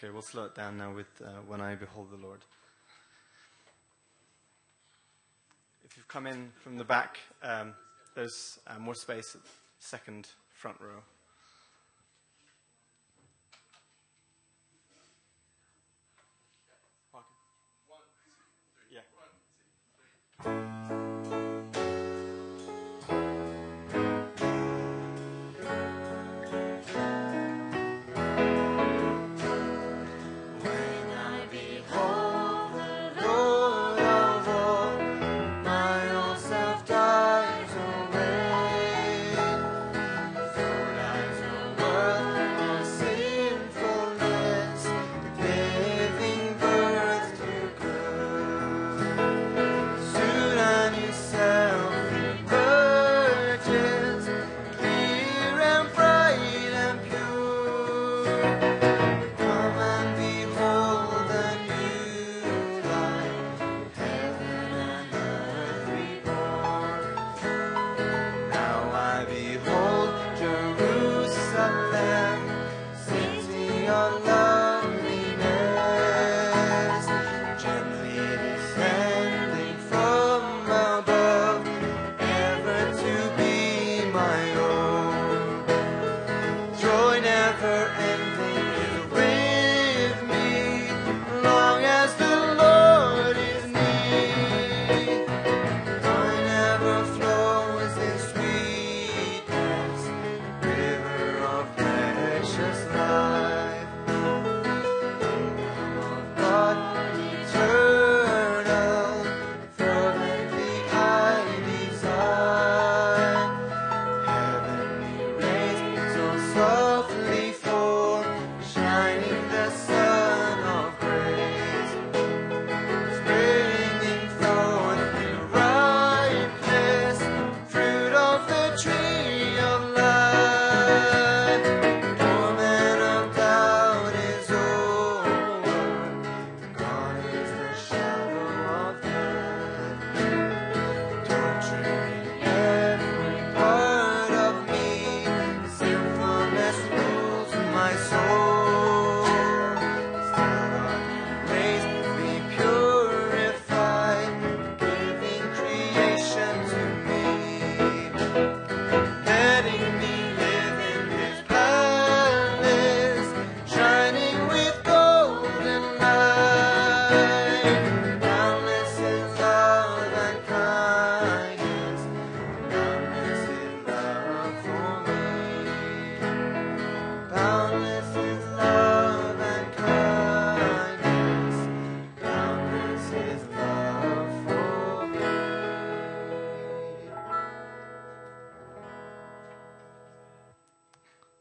Okay, we'll slow it down now with When I Behold the Lord. If you've come in from the back, there's more space at the second front row.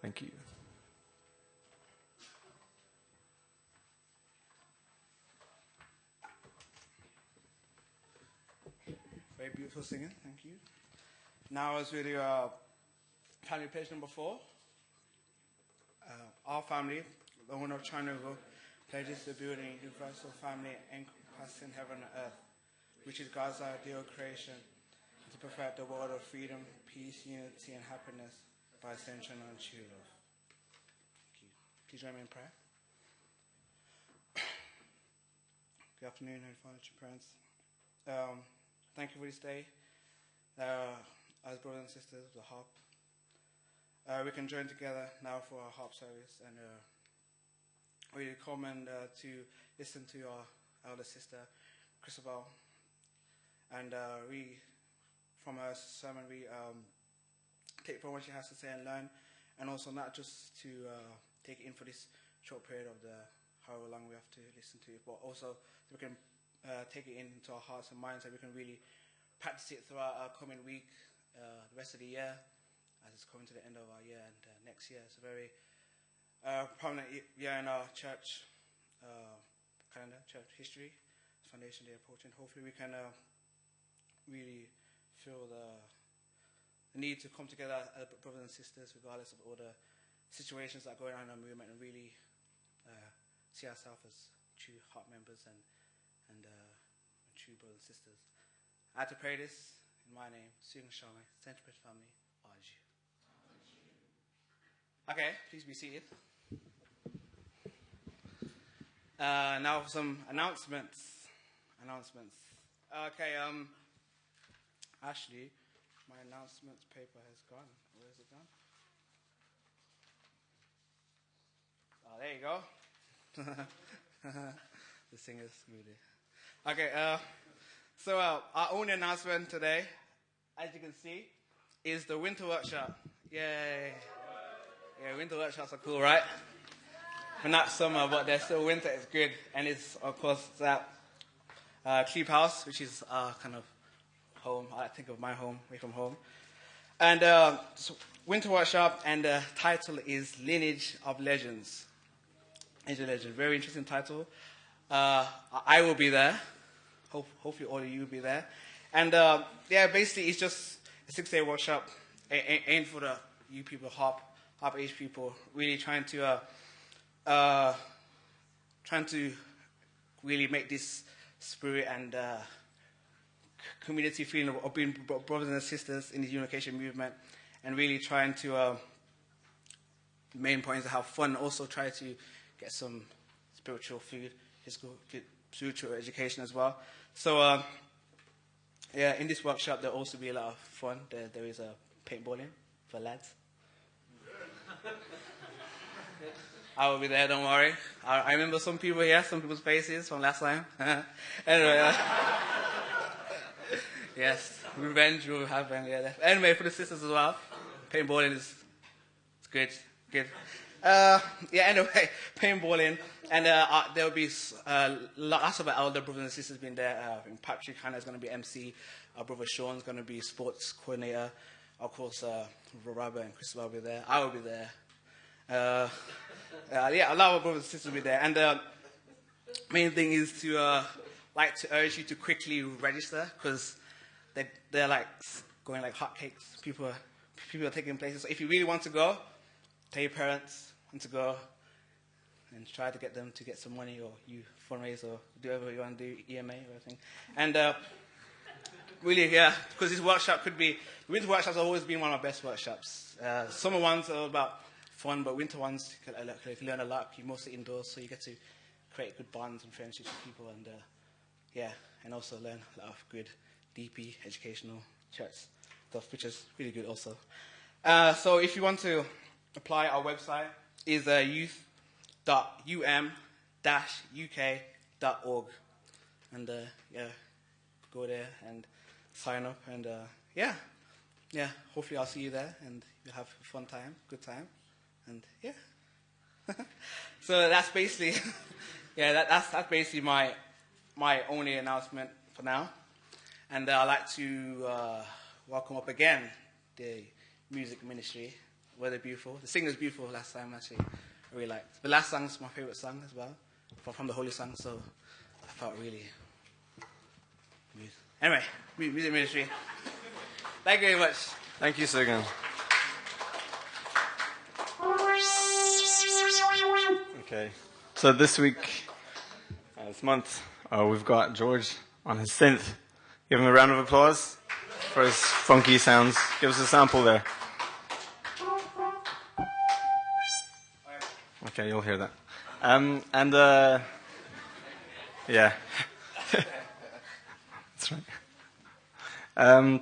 Thank you. Very beautiful singing, thank you. Now as with your family page number 4, our family, the one of China, pledges to build a universal family encompassing heaven and earth, which is God's ideal creation, to perfect the world of freedom, peace, unity, and happiness by centering on true love. Thank you. Please join me in prayer. Good afternoon, Holy Father, parents. Thank you for this day. As brothers and sisters of the HARP, we can join together now for our HARP service, and we come and to listen to our elder sister, Christabel, and we, from her sermon, we take from what she has to say and learn, and also not just to take it in for this short period of the however long we have to listen to it, but also so we can take it into our hearts and minds, and we can really practice it throughout our coming week, the rest of the year, as it's coming to the end of our year, and next year. It's a very prominent year in our church calendar, church history, Foundation Day approaching. Hopefully we can really feel the need to come together as brothers and sisters, regardless of all the situations that are going on in our movement, and really see ourselves as true HARP members and true brothers and sisters. I had to pray this in my name, Sugan Sharma, Central Family, RG. Okay, please be seated. Now for some announcements. Okay, actually, my announcements paper has gone. Where is it gone? Oh, there you go. The singer's moody. Okay, so our only announcement today, as you can see, is the winter workshop. Yay! Yeah, winter workshops are cool, right? We're not summer, but they're still winter. It's good, and it's of course that Cleave House, which is kind of home. I think of my home, away from home. And so winter workshop, and the title is Lineage of Legends. Lineage of Legends, very interesting title. I will be there. Hopefully all of you will be there. And yeah, basically it's just a 6-day workshop aimed for the you people, HARP age people, really trying to really make this spirit and community feeling of being brothers and sisters in the unification movement, and really trying to the main point is to have fun, also try to get some spiritual food, physical, spiritual education as well. So yeah, in this workshop there'll also be a lot of fun. There is a paintballing for lads. I will be there, don't worry. I remember some people here, some people's faces from last time. Anyway, yes, revenge will happen. Yeah. Anyway, for the sisters as well, paintballing is good. Yeah, anyway, paintballing. And there will be lots of our elder brothers and sisters being there. Patrick Hannah is going to be MC. Our brother Sean is going to be sports coordinator. Of course, Robert and Chris will be there. I will be there. Yeah, a lot of brothers and sisters will be there. And the main thing is to like to urge you to quickly register, because they're like going like hotcakes. People are taking places. So if you really want to go, tell your parents want to go, and try to get them to get some money, or you fundraise, or do whatever you want to do, EMA or everything. And really, yeah, because this workshop could be, winter workshops have always been one of my best workshops. Summer ones are about fun, but winter ones, you can learn a lot. You're mostly indoors, so you get to create good bonds and friendships with people, and yeah, and also learn a lot of good DP, educational church stuff, which is really good also. So if you want to apply, our website is youth.um-uk.org, and yeah, go there and sign up, and yeah, hopefully I'll see you there, and you'll have a fun time, good time, and yeah. So that's basically, yeah, that's basically my only announcement for now, and I'd like to welcome up again the music ministry. Were they beautiful? The singers beautiful last time, actually. I really liked. The last song's my favorite song as well, from the Holy Song, so I felt really good. Anyway, music ministry. Thank you very much. Thank you, Sugan. Okay, so this week, this month, we've got George on his synth. Give him a round of applause for his funky sounds. Give us a sample there. Okay, you'll hear that. Yeah. That's right.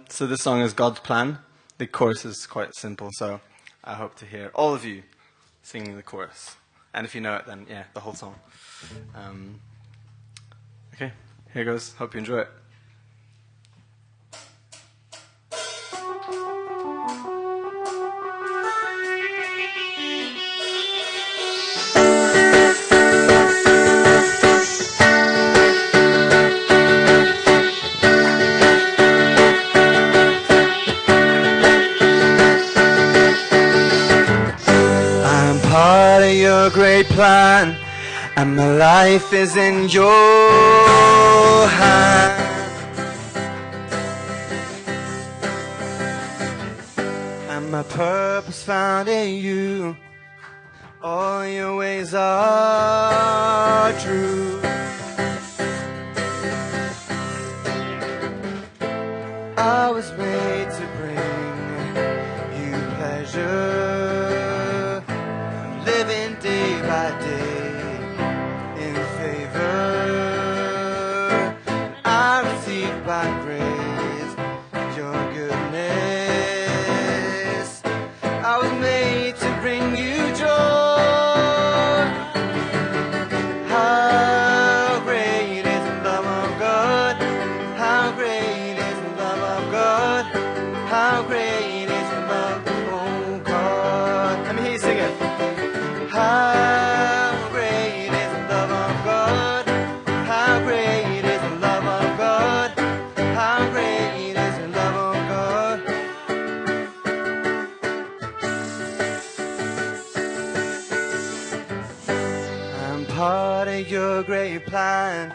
So this song is God's Plan. The chorus is quite simple, so I hope to hear all of you singing the chorus. And if you know it, then yeah, the whole song. Okay, here goes. Hope you enjoy it. Your great plan, and my life is in your hand, and my purpose found in you. All your ways are true. I was made to bring you pleasure, living day by day in faith. I was made to bring you joy. How great is the love of God? How great is the love of God? How great is the love, oh God? Let me hear you sing it. How great is the love of God? How great is the love of God? How great is the love of God? I'm part of your great plan,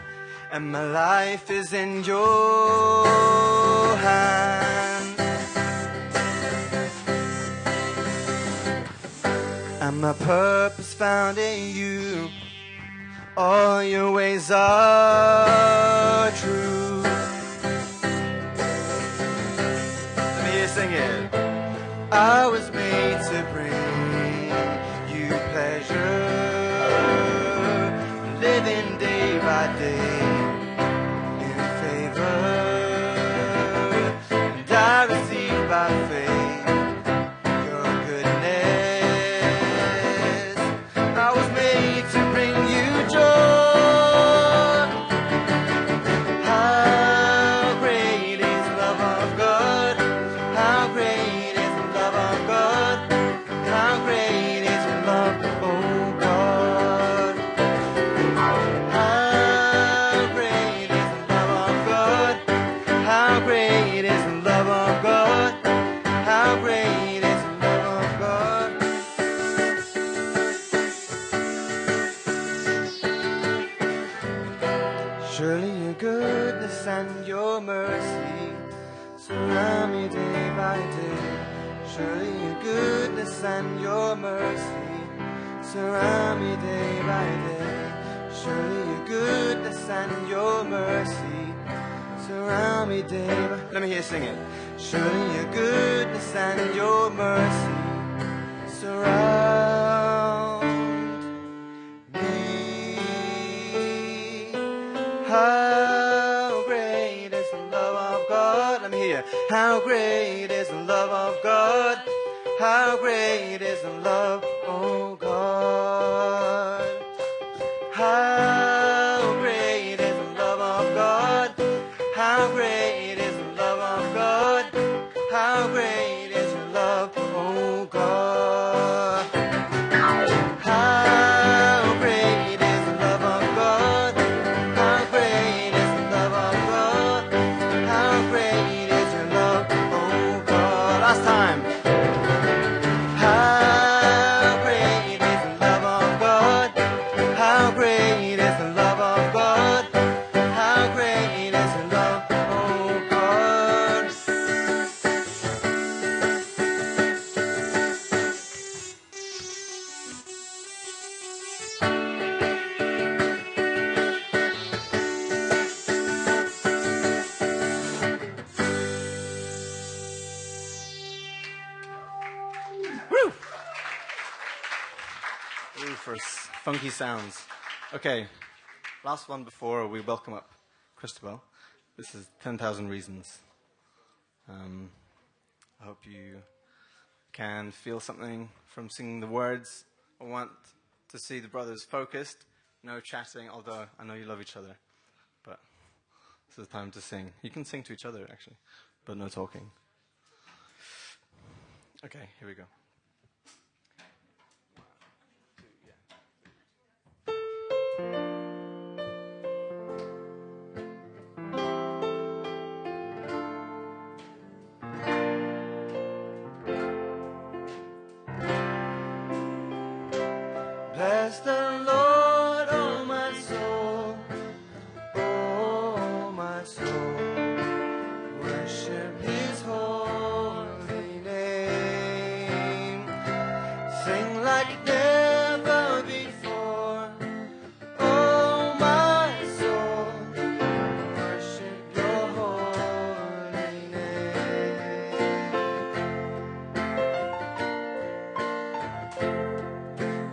and my life is in your hands. And my purpose found in you. All your ways are true. Let me hear you sing it. I was made to bring you pleasure, living day by day in favor, and I receive by faith your goodness. I was made to bring you joy. How great is the love of God? How great is the love of God? How great is your love, oh God? How great is the love of God? How great is the love of God? How great is the love of God? Surely your goodness and your mercy surround me day by day. Surely your goodness and your mercy surround me day by day. Surely your goodness and your mercy surround me day by day. Let me hear you sing it. Surely your goodness and your mercy surround me. How great is the love of God? Let me hear you. How great is the love of God? How great is the love, oh God? How great is the love of God? How great is the love of God? How great is your love, oh God? How great is the love of God? How great is the love of God? How great is your love, oh God? Last time. How great is the love of God? How great is the love of God? How great is your love, oh God? Ooh, for funky sounds. Okay, last one before we welcome up Christabel. This is 10,000 Reasons. I hope you can feel something from singing the words. I want to see the brothers focused, no chatting, although I know you love each other. But this is the time to sing. You can sing to each other, actually, but no talking. Okay, here we go. Bless the Lord, oh my soul, oh my soul. Worship His holy name. Sing like never before, oh my soul. Worship Your holy name.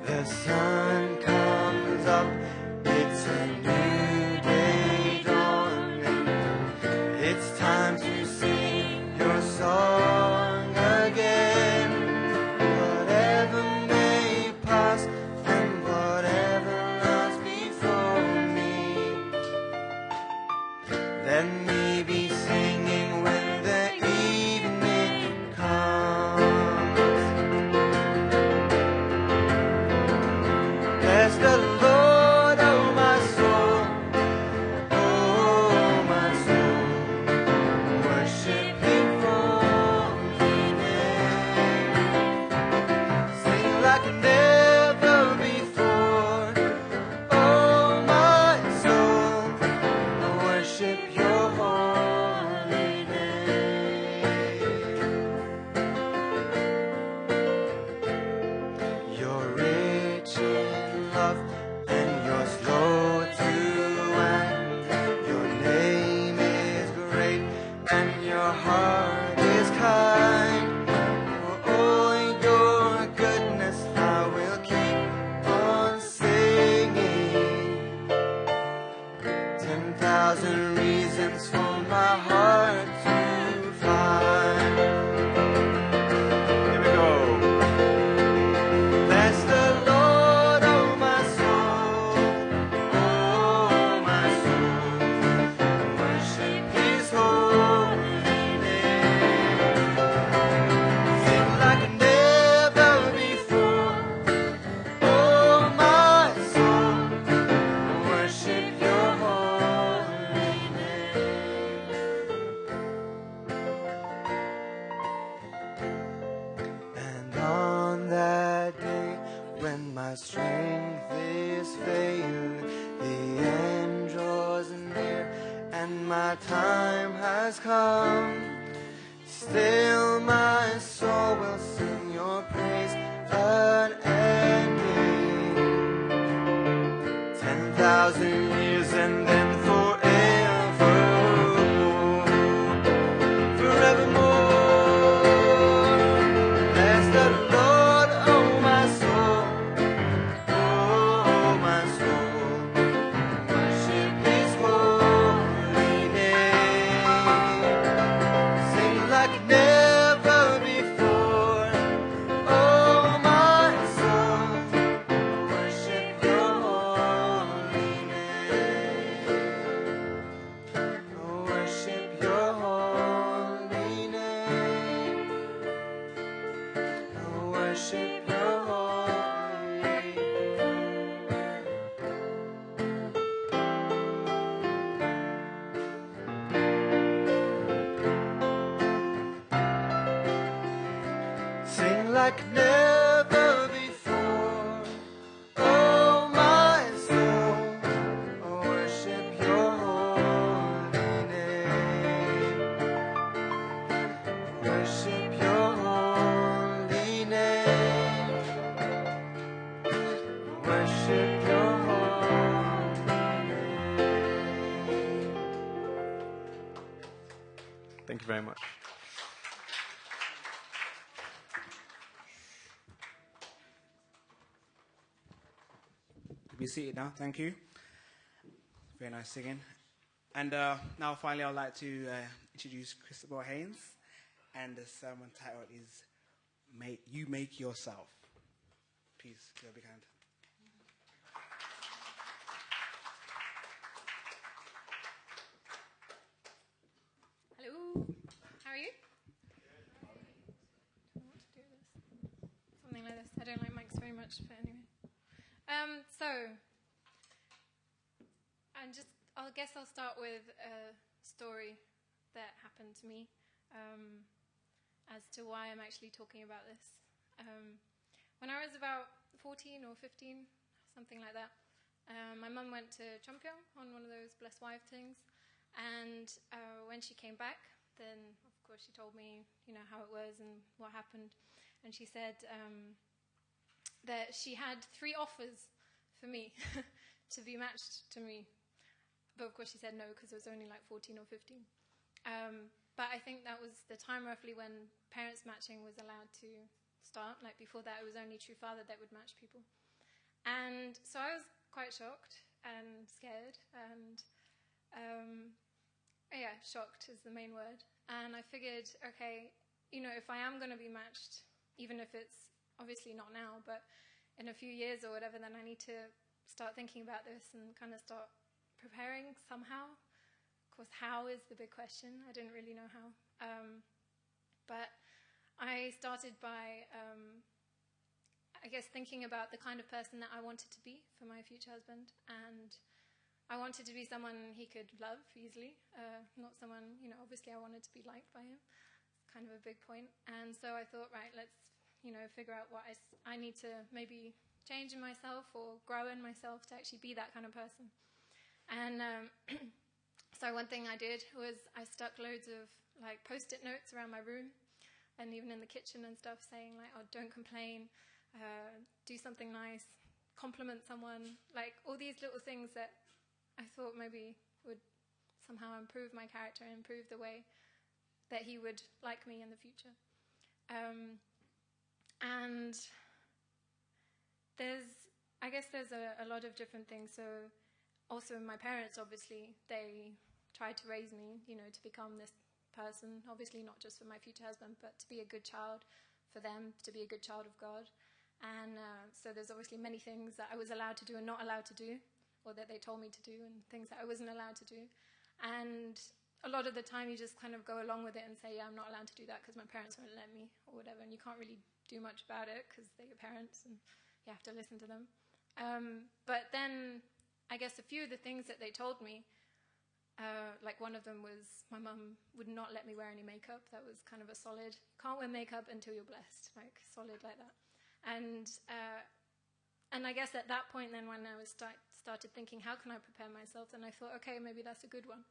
The sun comes time has come. Still my soul will sing your praise unending. 10,000 years and then forevermore. Forevermore. Bless the Lord, oh my soul. Oh my soul. Worship his holy name. Sing like never before. Oh my soul. Worship your holy name. Oh, worship your holy name. Oh, worship your holy name. Sing like never before. Oh my soul, oh, worship your holy name. Worship your holy name. Worship your holy name. Thank you very much. Be seated now. Thank you. Very nice singing. And now finally I'd like to introduce Christopher Haynes. And the sermon title is You Make Yourself. Please, give a big hand. Hello, how are you? I want to do this. Something like this. I don't like mics very much, but anyway. I guess I'll start with a story that happened to me as to why I'm actually talking about this. When I was about 14 or 15, something like that, my mum went to Cheongpyeong on one of those blessed wife things, and when she came back, then of course she told me, how it was and what happened, and she said that she had 3 offers for me to be matched to me, but of course she said no because I was only like 14 or 15. But I think that was the time roughly when parents matching was allowed to start. Like before that, it was only True Father that would match people. And so I was quite shocked and scared, and shocked is the main word. And I figured, okay, if I am going to be matched, even if it's obviously not now, but in a few years or whatever, then I need to start thinking about this and kind of start preparing somehow. Of course, how is the big question. I didn't really know how. But I started by, thinking about the kind of person that I wanted to be for my future husband. And I wanted to be someone he could love easily, not someone, obviously I wanted to be liked by him. It's kind of a big point. And so I thought, right, let's, figure out what I need to maybe change in myself or grow in myself to actually be that kind of person. And so one thing I did was I stuck loads of post-it notes around my room and even in the kitchen and stuff saying don't complain, do something nice, compliment someone, all these little things that I thought maybe would somehow improve my character and improve the way that he would like me in the future. And there's a lot of different things. So also my parents, obviously, they tried to raise me, to become this person, obviously not just for my future husband, but to be a good child for them, to be a good child of God. And so there's obviously many things that I was allowed to do and not allowed to do, or that they told me to do, and things that I wasn't allowed to do. And a lot of the time you just kind of go along with it and say, yeah, I'm not allowed to do that because my parents won't let me, or whatever, and you can't really do much about it because they're your parents and you have to listen to them. But then I guess a few of the things that they told me, one of them was my mum would not let me wear any makeup. That was kind of a solid, can't wear makeup until you're blessed, solid like that. And I guess at that point then when I was started thinking, how can I prepare myself? And I thought, okay, maybe that's a good one.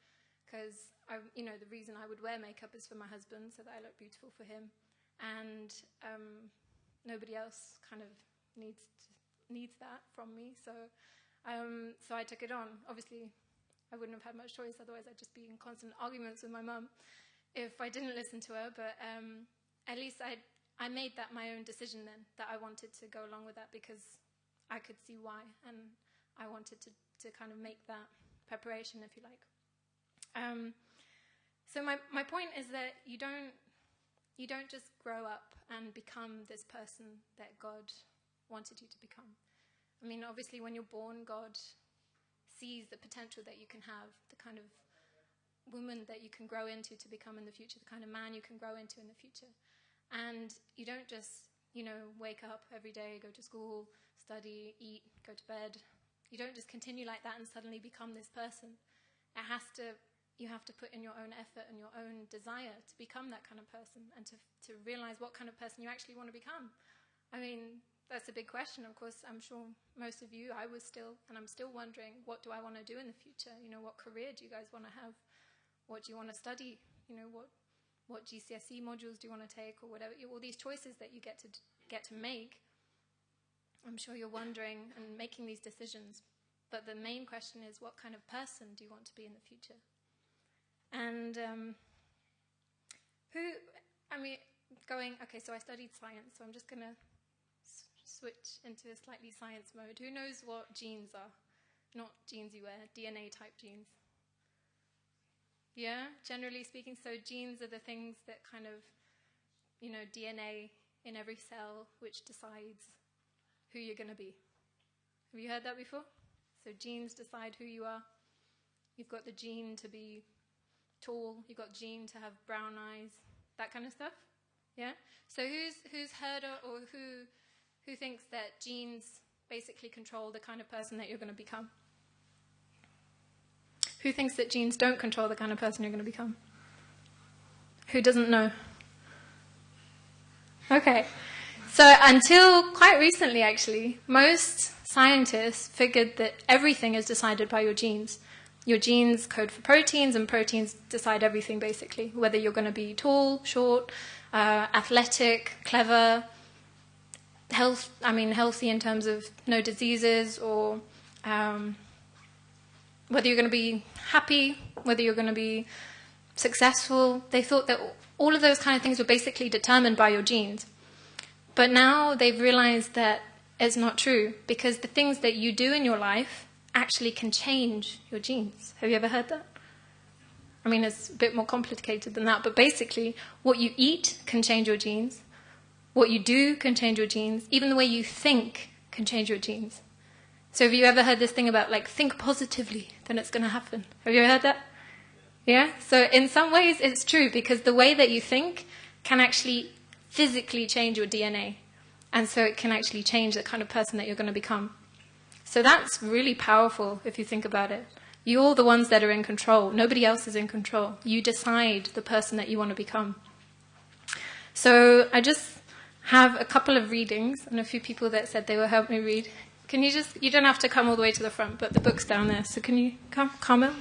because the reason I would wear makeup is for my husband, so that I look beautiful for him, and nobody else kind of needs that from me. So I took it on. Obviously, I wouldn't have had much choice, otherwise I'd just be in constant arguments with my mum if I didn't listen to her. But at least I made that my own decision then, that I wanted to go along with that because I could see why, and I wanted to kind of make that preparation, if you like. So my point is that you don't just grow up and become this person that God wanted you to become. I mean, obviously, when you're born, God sees the potential that you can have, the kind of woman that you can grow into to become in the future, the kind of man you can grow into in the future. And you don't just, wake up every day, go to school, study, eat, go to bed. You don't just continue like that and suddenly become this person. You have to put in your own effort and your own desire to become that kind of person, and to realize what kind of person you actually want to become. I mean, that's a big question. Of course, I'm sure most of you, I'm still wondering, what do I want to do in the future? What career do you guys want to have? What do you want to study? What GCSE modules do you want to take, or whatever? All these choices that you get to make. I'm sure you're wondering and making these decisions. But the main question is, what kind of person do you want to be in the future? And so I studied science, so I'm just going to switch into a slightly science mode. Who knows what genes are? Not genes you wear, DNA type genes. Yeah, generally speaking, so genes are the things that kind of, DNA in every cell, which decides who you're going to be. Have you heard that before? So genes decide who you are. You've got the gene to be tall, you've got gene to have brown eyes, that kind of stuff. Yeah? So who's heard or who thinks that genes basically control the kind of person that you're going to become? Who thinks that genes don't control the kind of person you're going to become? Who doesn't know? Okay. So until quite recently, actually, most scientists figured that everything is decided by your genes. Your genes code for proteins, and proteins decide everything, basically. Whether you're going to be tall, short, athletic, clever, healthy in terms of no diseases, or whether you're going to be happy, whether you're going to be successful. They thought that all of those kind of things were basically determined by your genes. But now they've realized that it's not true, because the things that you do in your life actually can change your genes. Have you ever heard that? I mean, it's a bit more complicated than that, but basically what you eat can change your genes. What you do can change your genes. Even the way you think can change your genes. So have you ever heard this thing about, think positively, then it's going to happen? Have you ever heard that? Yeah? So in some ways it's true, because the way that you think can actually physically change your DNA. And so it can actually change the kind of person that you're going to become. So that's really powerful if you think about it. You're the ones that are in control. Nobody else is in control. You decide the person that you want to become. So I just have a couple of readings and a few people that said they will help me read. Can you don't have to come all the way to the front, but the book's down there. So can you come, Carmel?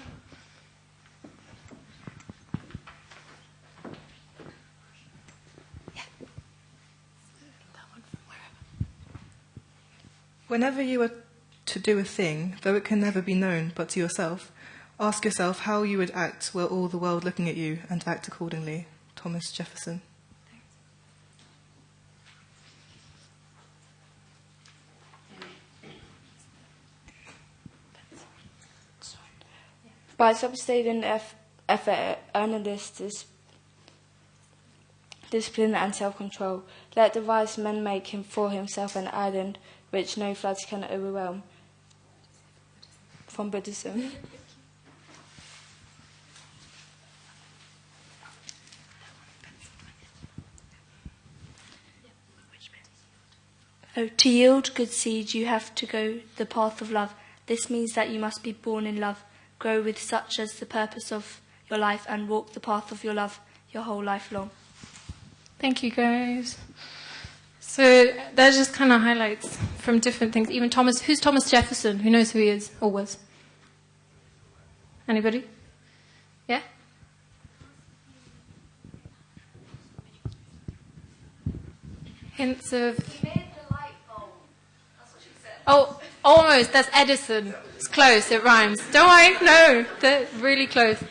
Yeah. That one from wherever. Whenever you are to do a thing, though it can never be known but to yourself, ask yourself how you would act were all the world looking at you, and act accordingly. Thomas Jefferson. By substituting effort, earnestness, discipline and self-control, let the wise man make him for himself an island which no floods can overwhelm. From Buddhism. Oh, to yield good seed, you have to go the path of love. This means that you must be born in love, grow with such as the purpose of your life, and walk the path of your love your whole life long. Thank you, guys. So that just kind of highlights from different things. Even Thomas, who's Thomas Jefferson? Who knows who he is or was? Anybody? Yeah? Hints of... He made the light bulb. That's what she said. Oh, almost. That's Edison. It's close. It rhymes. Don't worry. No, they're really close.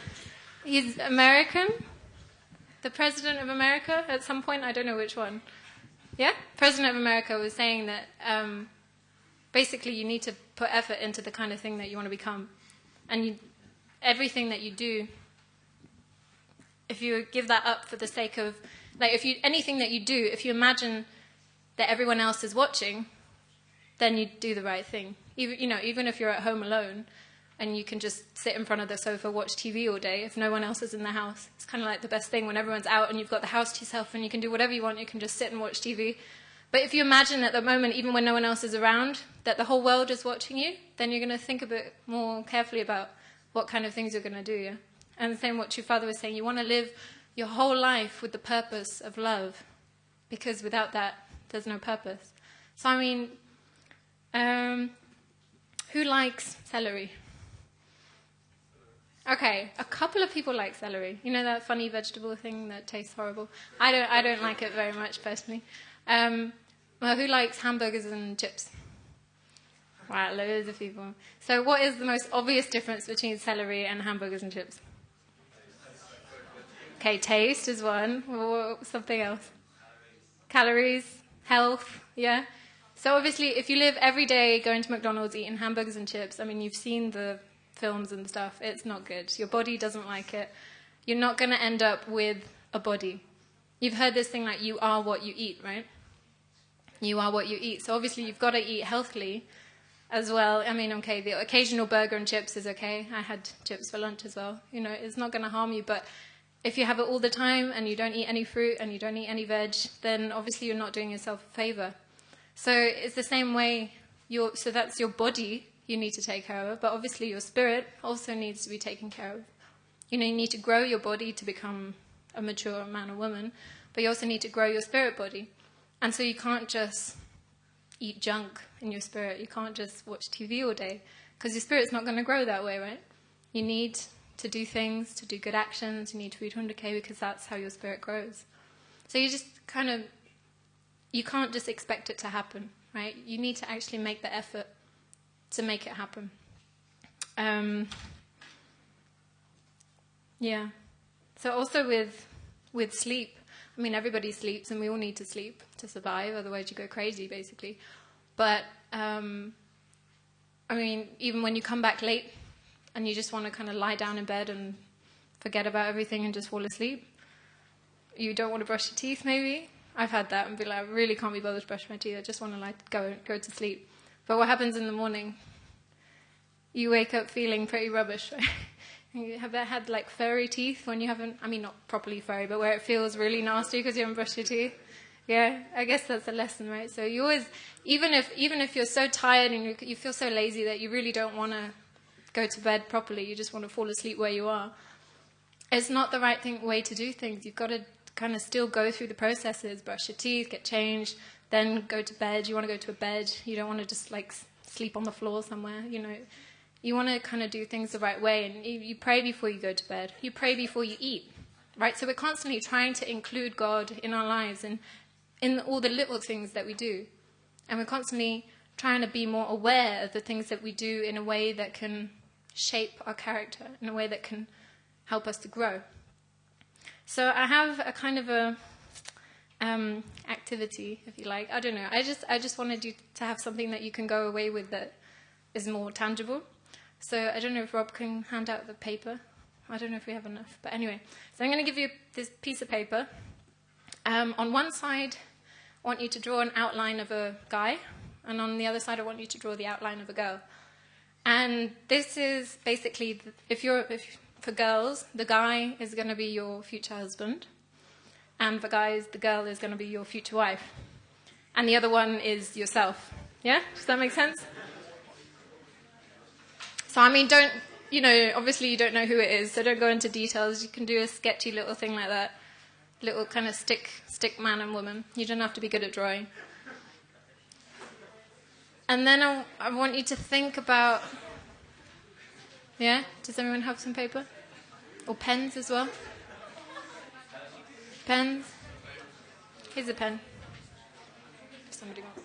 He's American. The President of America at some point. I don't know which one. Yeah? President of America was saying that basically you need to put effort into the kind of thing that you want to become. And everything that you do, if you give that up for the sake of, like, anything that you do, if you imagine that everyone else is watching, then you do the right thing. Even if you're at home alone and you can just sit in front of the sofa, watch TV all day, if no one else is in the house. It's kind of like the best thing when everyone's out and you've got the house to yourself and you can do whatever you want, you can just sit and watch TV. But if you imagine at the moment, even when no one else is around, that the whole world is watching you, then you're going to think a bit more carefully about what kind of things you're going to do, yeah? And the same what your father was saying, you want to live your whole life with the purpose of love, because without that, there's no purpose. So, I mean, who likes celery? Okay, a couple of people like celery. You know that funny vegetable thing that tastes horrible? I don't like it very much, personally. Well, who likes hamburgers and chips? Wow, loads of people. So what is the most obvious difference between celery and hamburgers and chips? Okay, taste is one. Or something else? Calories, health, yeah? So obviously, if you live every day going to McDonald's eating hamburgers and chips, I mean, you've seen the films and stuff. It's not good. Your body doesn't like it. You're not going to end up with a body. You've heard this thing like, you are what you eat, right? You are what you eat. So obviously, you've got to eat healthily as well. I mean, okay, the occasional burger and chips is okay. I had chips for lunch as well. You know, it's not going to harm you, but if you have it all the time and you don't eat any fruit and you don't eat any veg, then obviously you're not doing yourself a favor. So it's the same way, so that's your body you need to take care of, but obviously your spirit also needs to be taken care of. You know, you need to grow your body to become a mature man or woman, but you also need to grow your spirit body. And so you can't just eat junk in your spirit. You can't just watch TV all day, because your spirit's not going to grow that way, right? You need to do things, to do good actions. You need to read 100K, because that's how your spirit grows. So you just you can't just expect it to happen, right? You need to actually make the effort to make it happen. Yeah. So also with sleep, I mean, everybody sleeps and we all need to sleep to survive, otherwise you go crazy, basically. But, I mean, even when you come back late and you just want to kind of lie down in bed and forget about everything and just fall asleep, you don't want to brush your teeth, maybe. I've had that and be like, I really can't be bothered to brush my teeth. I just want to go to sleep. But what happens in the morning? You wake up feeling pretty rubbish, right? You have had like furry teeth when you haven't, I mean not properly furry, but where it feels really nasty because you haven't brushed your teeth. Yeah, I guess that's a lesson, right? So you always, even if you're so tired and you feel so lazy that you really don't want to go to bed properly, you just want to fall asleep where you are, it's not the right way to do things. You've got to kind of still go through the processes, brush your teeth, get changed, then go to bed. You want to go to a bed. You don't want to just like sleep on the floor somewhere, you know. You want to kind of do things the right way, and you pray before you go to bed. You pray before you eat, right? So we're constantly trying to include God in our lives and in all the little things that we do. And we're constantly trying to be more aware of the things that we do in a way that can shape our character, in a way that can help us to grow. So I have a kind of a activity, if you like. I don't know. I just wanted you to have something that you can go away with that is more tangible. So I don't know if Rob can hand out the paper. I don't know if we have enough. But anyway, so I'm going to give you this piece of paper. On one side, I want you to draw an outline of a guy. And on the other side, I want you to draw the outline of a girl. And this is basically, for girls, the guy is going to be your future husband. And for guys, the girl is going to be your future wife. And the other one is yourself. Yeah? Does that make sense? So, I mean, obviously you don't know who it is, so don't go into details. You can do a sketchy little thing like that. Little kind of stick man and woman. You don't have to be good at drawing. And then I want you to think about... Yeah? Does everyone have some paper? Or pens as well. Pens. Here's a pen. If somebody wants.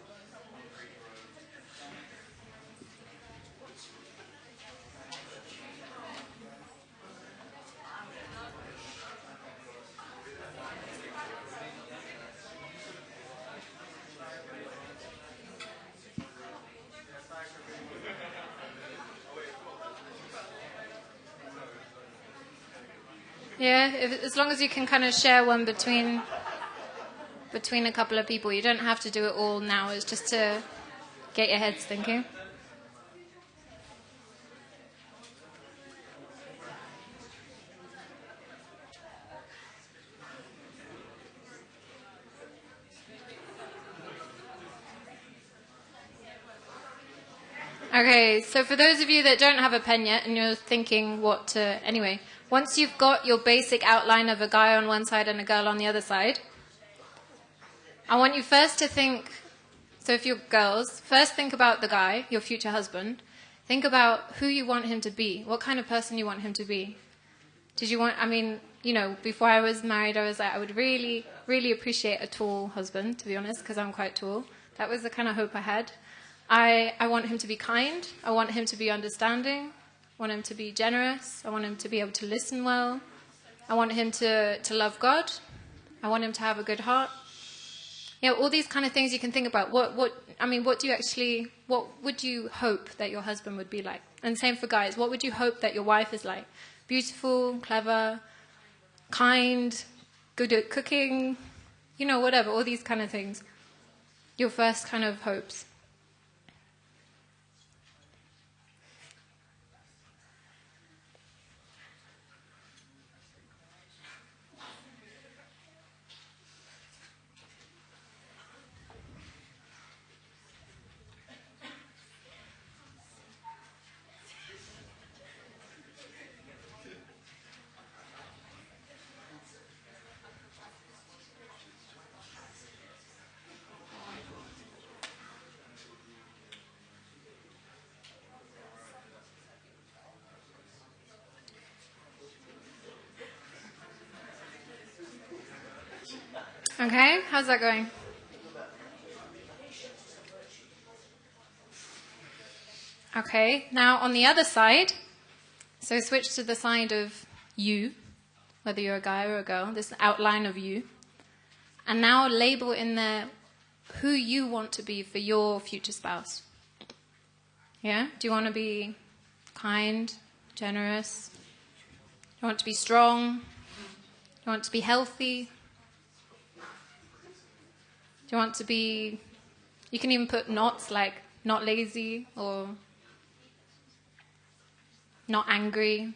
Yeah, as long as you can kind of share one between a couple of people. You don't have to do it all now. It's just to get your heads thinking. Okay, so for those of you that don't have a pen yet and you're thinking what to... Anyway, once you've got your basic outline of a guy on one side and a girl on the other side, I want you first to think... So if you're girls, first think about the guy, your future husband. Think about who you want him to be, what kind of person you want him to be. Did you want... I mean, you know, before I was married, I was like, I would really, really appreciate a tall husband, to be honest, because I'm quite tall. That was the kind of hope I had. I want him to be kind. I want him to be understanding. I want him to be generous. I want him to be able to listen well. I want him to love God. I want him to have a good heart. You know, all these kind of things you can think about. What would you hope that your husband would be like? And same for guys. What would you hope that your wife is like? Beautiful, clever, kind, good at cooking, you know, whatever, all these kind of things. Your first kind of hopes. Okay, how's that going? Okay, now on the other side, so switch to the side of you, whether you're a guy or a girl, this outline of you. And now label in there who you want to be for your future spouse. Yeah? Do you want to be kind, generous? Do you want to be strong? Do you want to be healthy? Do you want to be, you can even put nots like not lazy or not angry,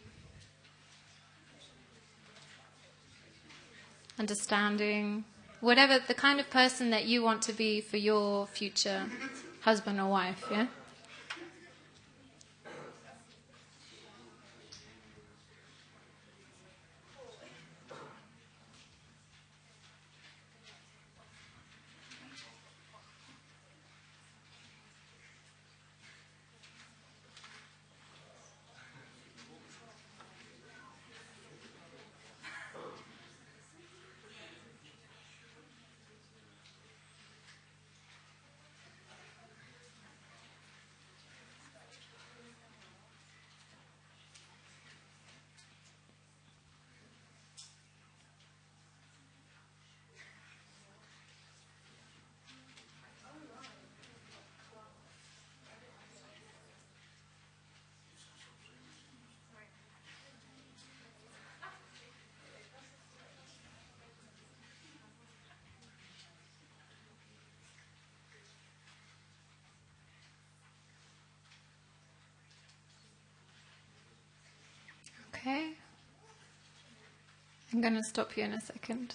understanding, whatever the kind of person that you want to be for your future husband or wife, yeah? Okay. I'm going to stop you in a second.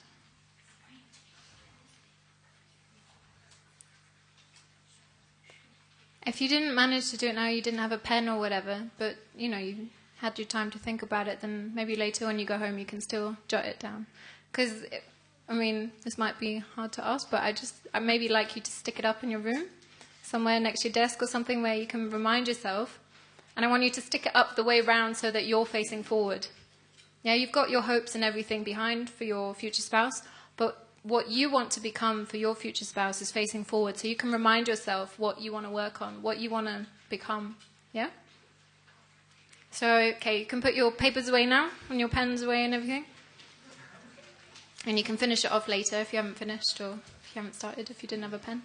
If you didn't manage to do it now, you didn't have a pen or whatever, but, you know, you had your time to think about it, then maybe later when you go home you can still jot it down. Because, I mean, this might be hard to ask, but I maybe like you to stick it up in your room, somewhere next to your desk or something where you can remind yourself. And I want you to stick it up the way round so that you're facing forward. Yeah, you've got your hopes and everything behind for your future spouse, but what you want to become for your future spouse is facing forward. So you can remind yourself what you want to work on, what you want to become. Yeah? So, okay, you can put your papers away now, and your pens away and everything. And you can finish it off later if you haven't finished, or if you haven't started, if you didn't have a pen.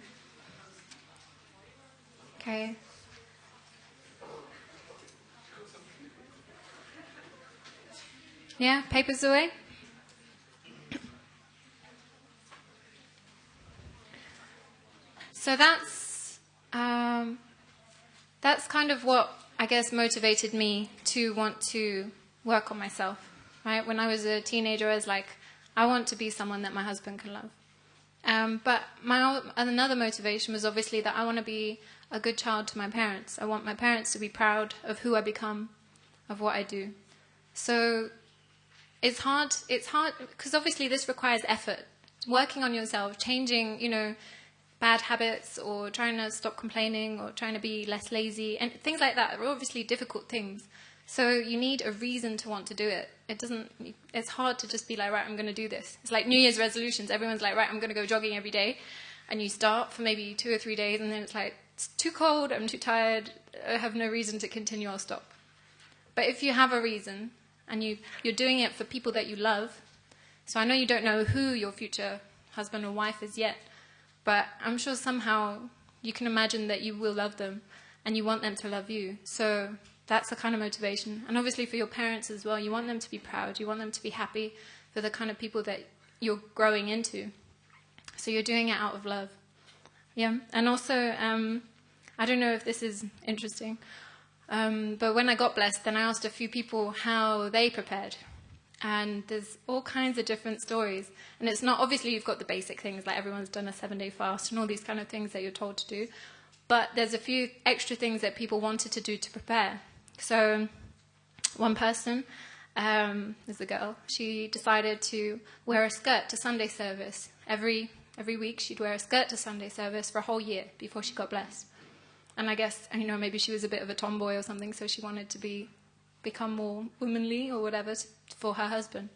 Okay. Yeah, papers away. So that's kind of what I guess motivated me to want to work on myself. Right? When I was a teenager, I was like, I want to be someone that my husband can love. But another motivation was obviously that I want to be a good child to my parents. I want my parents to be proud of who I become, of what I do. So it's hard because obviously this requires effort. Working on yourself, changing, bad habits, or trying to stop complaining, or trying to be less lazy, and things like that are obviously difficult things. So you need a reason to want to do it. It's hard to just be like, right, I'm going to do this. It's like New Year's resolutions. Everyone's like, right, I'm going to go jogging every day. And you start for maybe 2 or 3 days, and then it's like, it's too cold, I'm too tired, I have no reason to continue, I'll stop. But if you have a reason, and you're doing it for people that you love, so I know you don't know who your future husband or wife is yet, but I'm sure somehow you can imagine that you will love them, and you want them to love you. So that's the kind of motivation. And obviously for your parents as well, you want them to be proud, you want them to be happy for the kind of people that you're growing into. So you're doing it out of love. Yeah, and also, I don't know if this is interesting, but when I got blessed, then I asked a few people how they prepared. And there's all kinds of different stories. And it's not, obviously you've got the basic things, like everyone's done a 7-day fast and all these kind of things that you're told to do. But there's a few extra things that people wanted to do to prepare. So one person, is a girl, she decided to wear a skirt to Sunday service. Every week she'd wear a skirt to Sunday service for a whole year before she got blessed. And I guess, maybe she was a bit of a tomboy or something, so she wanted to become more womanly or whatever for her husband.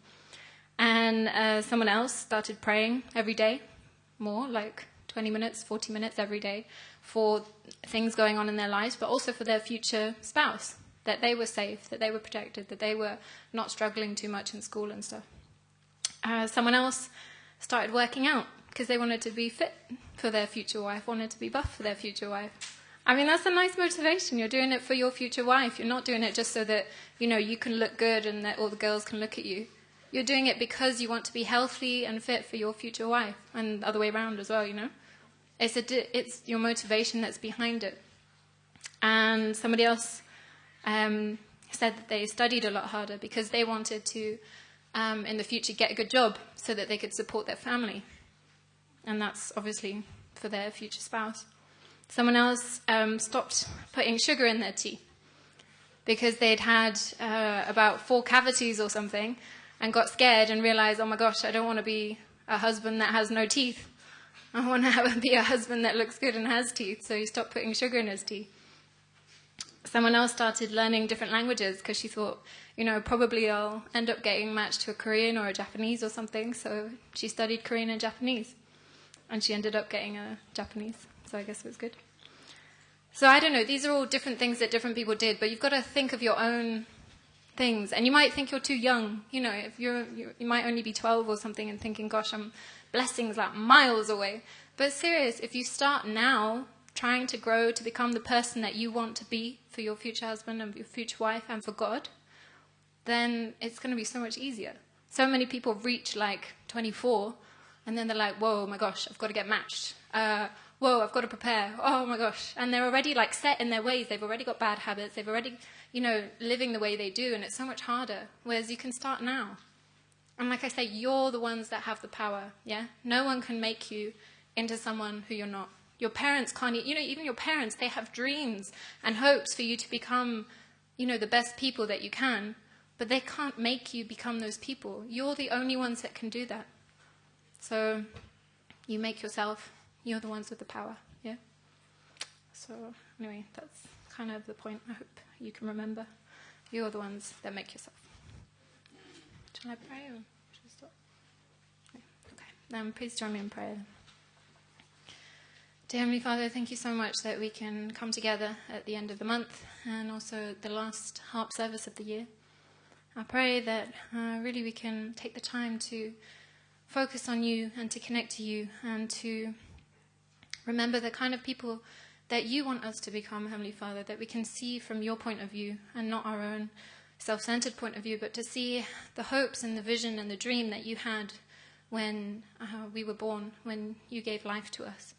And someone else started praying every day, more like 20 minutes, 40 minutes every day, for things going on in their lives, but also for their future spouse, that they were safe, that they were protected, that they were not struggling too much in school and stuff. Someone else started working out because they wanted to be fit for their future wife, wanted to be buff for their future wife. That's a nice motivation. You're doing it for your future wife. You're not doing it just so that, you can look good and that all the girls can look at you. You're doing it because you want to be healthy and fit for your future wife, and the other way around as well, It's your motivation that's behind it. And somebody else said that they studied a lot harder because they wanted to, in the future, get a good job so that they could support their family. And that's obviously for their future spouse. Someone else stopped putting sugar in their tea because they'd had about 4 cavities or something and got scared and realized, oh my gosh, I don't want to be a husband that has no teeth. I want to be a husband that looks good and has teeth, so he stopped putting sugar in his tea. Someone else started learning different languages because she thought, probably I'll end up getting matched to a Korean or a Japanese or something, so she studied Korean and Japanese. And she ended up getting a Japanese, so I guess it was good. So I don't know, these are all different things that different people did, but you've got to think of your own things. And you might think you're too young, if you might only be 12 or something and thinking, gosh, blessings like miles away. But serious, if you start now trying to grow to become the person that you want to be for your future husband and your future wife and for God, then it's going to be so much easier. So many people reach like 24 and then they're like, whoa, my gosh, I've got to get matched. Whoa, I've got to prepare. Oh my gosh. And they're already like set in their ways. They've already got bad habits. They've already, living the way they do. And it's so much harder. Whereas you can start now. And like I say, you're the ones that have the power. Yeah. No one can make you into someone who you're not. Your parents can't, even your parents, they have dreams and hopes for you to become, the best people that you can. But they can't make you become those people. You're the only ones that can do that. So you make yourself, you're the ones with the power, yeah? So anyway, that's kind of the point I hope you can remember. You're the ones that make yourself. Shall I pray or should I stop? Okay. Please join me in prayer. Dear Heavenly Father, thank you so much that we can come together at the end of the month and also the last HARP service of the year. I pray that really we can take the time to focus on you and to connect to you and to remember the kind of people that you want us to become, Heavenly Father, that we can see from your point of view and not our own self-centered point of view, but to see the hopes and the vision and the dream that you had when we were born, when you gave life to us.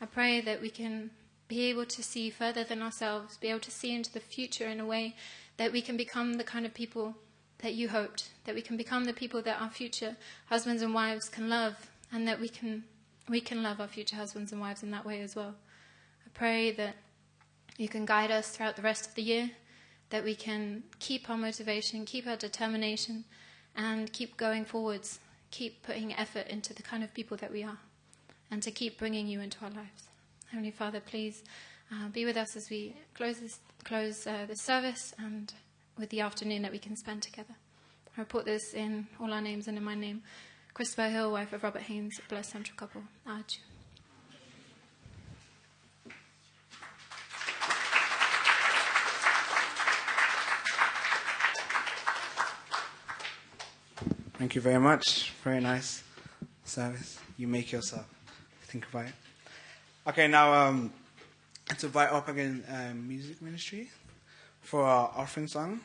I pray that we can be able to see further than ourselves, be able to see into the future in a way that we can become the kind of people that you hoped, that we can become the people that our future husbands and wives can love, and that we can love our future husbands and wives in that way as well. I pray that you can guide us throughout the rest of the year, that we can keep our motivation, keep our determination, and keep going forwards, keep putting effort into the kind of people that we are, and to keep bringing you into our lives. Heavenly Father, please be with us as we close this service and with the afternoon that we can spend together. I report this in all our names and in my name. Christopher Hill, wife of Robert Haynes, blessed central couple. Aju. Thank you very much. Very nice service. You make yourself think about it. Okay, now to invite up again music ministry for our offering song.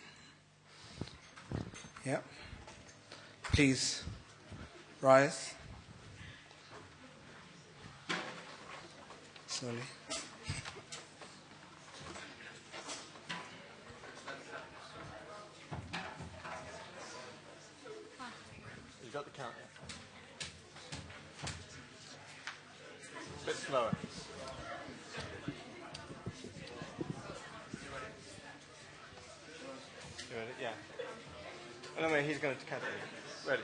Yep. Please rise. Slowly. You got the count. A bit slower. You ready? Yeah. Oh, no, wait, he's going to count it. Ready.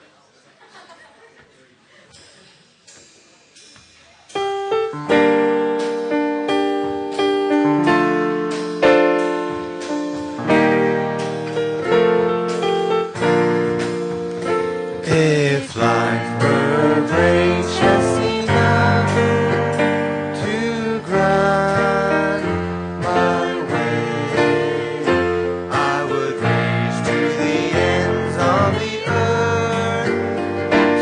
If life were gracious enough to grant my way, I would reach to the ends of the earth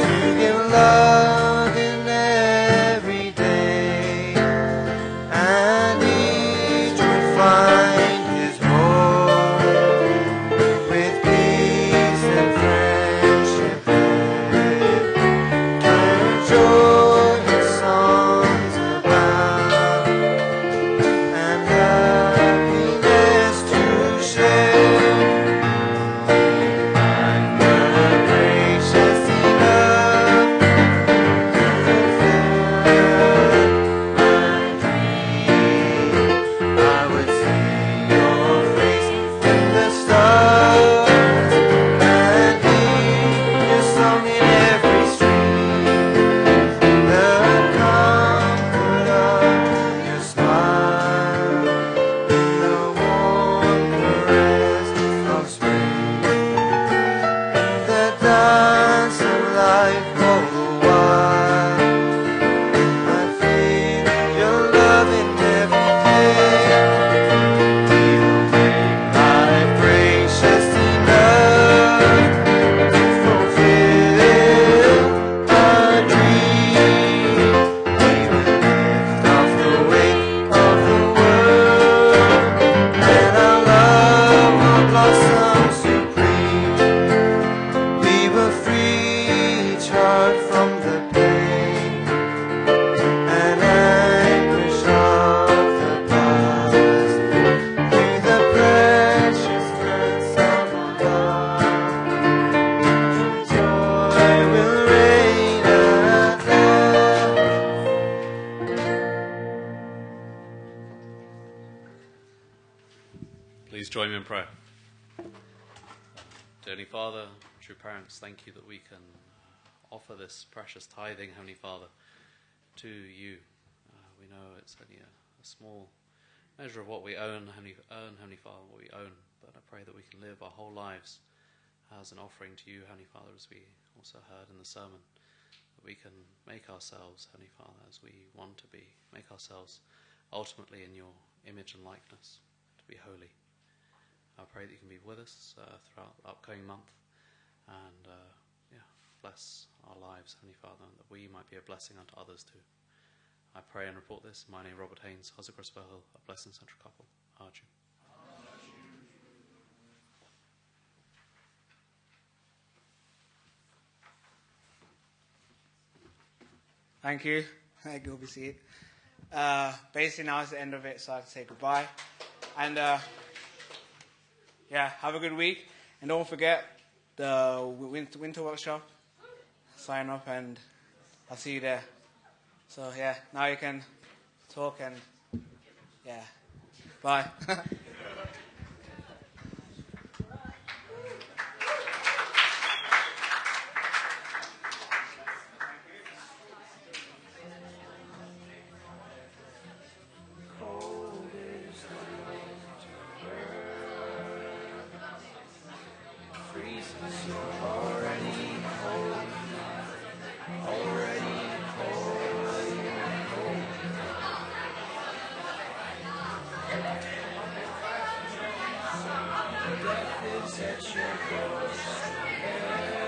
to give love in every day, and each would find his home with peace and friendship. Joy and songs abound, and happiness to share. Like the gracious enough to fulfill my dream, I would see your face in the stars and hear your song in every street. The comfort of your smile, the warm caress of spring, the dance of life all the while. I feel your love in every day. You'll make life gracious enough to fulfill a dream. We will lift off the weight of the world, and our love will blossom supreme. We will free each heart from the pain and anguish of the past, through the precious threads of our love. Joy will reign at last. Please join me in prayer. Dear Heavenly Father, true parents, thank you that we can offer this precious tithing, Heavenly Father, to you. We know it's only a small measure of what we Heavenly Father, what we own, but I pray that we can live our whole lives as an offering to you, Heavenly Father, as we also heard in the sermon, that we can make ourselves, Heavenly Father, as we want to be, make ourselves ultimately in your image and likeness, to be holy. I pray that you can be with us throughout the upcoming month and bless our lives, Heavenly Father, and that we might be a blessing unto others too. I pray and report this in my name, Robert Haynes, Husband Hill, a blessing central couple. Arju. Thank you. Thank you, be seated. Basically now is the end of it, so I can say goodbye. And have a good week. And don't forget the winter workshop. Sign up and I'll see you there. So now you can talk and bye. Set your course.